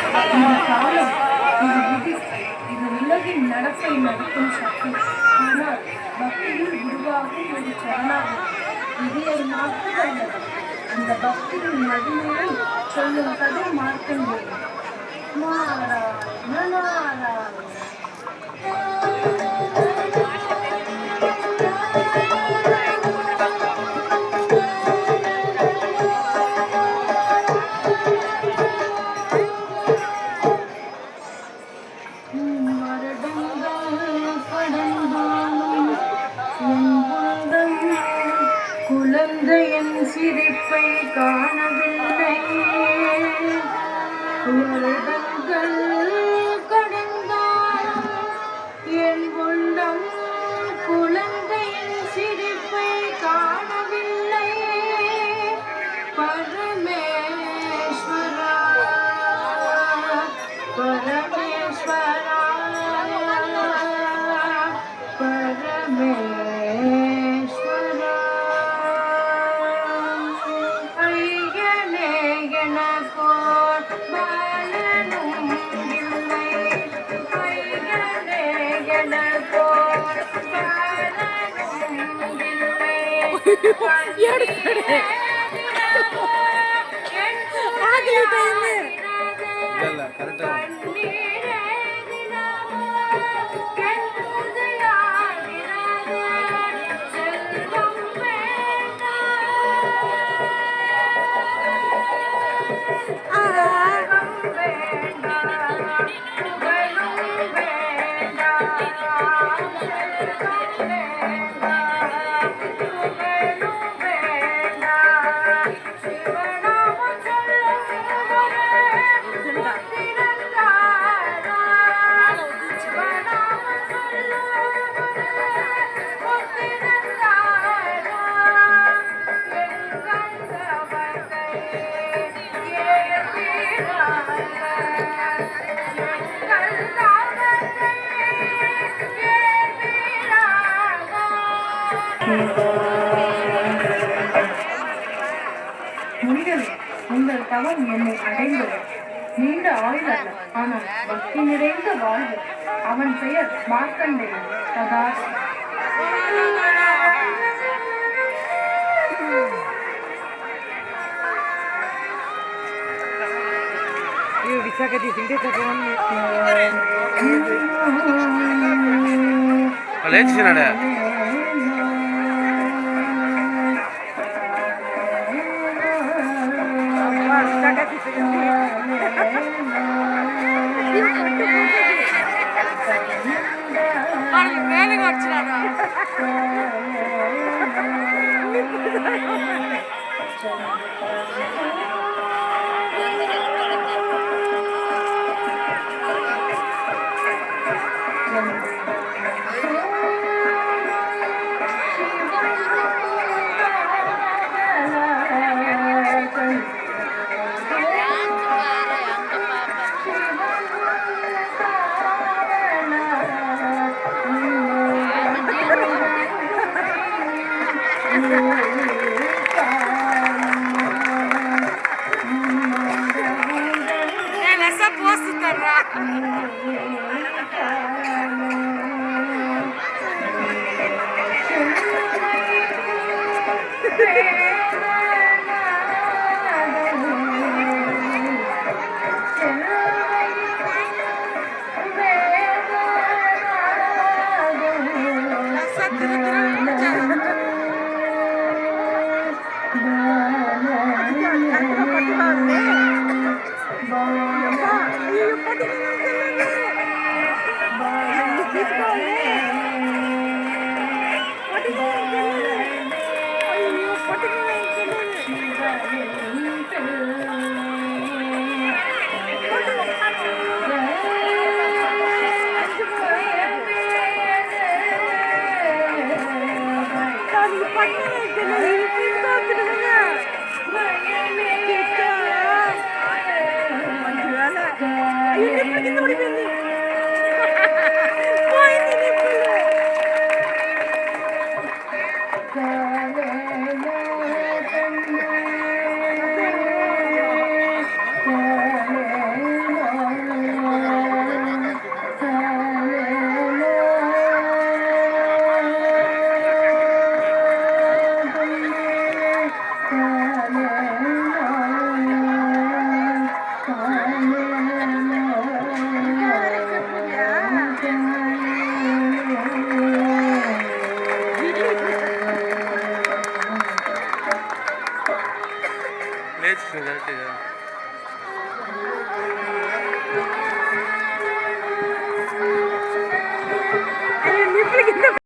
இது காலம், இது விதி, இது உலகின் நடப்பை நடக்கும் சக்தி. ஆனால் பக்தியில் உருவாகும் ஒரு சரணாகதி இதய மாற்றுவல்லது. அந்த பக்தியின் மகிமையை சொல்லும் கதை மார்க்கண்டேயன். நாராயண நாராயண. குழந்தையின் சிரிப்பை காணவில்லை, வருடங்கள் கடந்தால் என் உள்ளம் குழந்தையின் சிரிப்பை காணவில்லை. பரமேஸ்வரா பரமேஸ்வரா பரமேஸ்வரா, ஐயனே எனக்கோர் பாலனும் இல்லை, ஐயனே எனக்கோர் பாலனும் இல்லை. முனிகளே, உங்கள் தவம் என்னை அடைந்தது. நீண்ட ஆயுள் அல்ல, ஆனால் பக்தி நிறைந்த வாழ்வு. அவன் பெயர் Markandeyan. சதாசி. bisa ke di sini tekan. Boleh di sini ada. Bisa ke di sini. Paling paling orchada. Essa poça terra. లేచి కరెక్ట్గా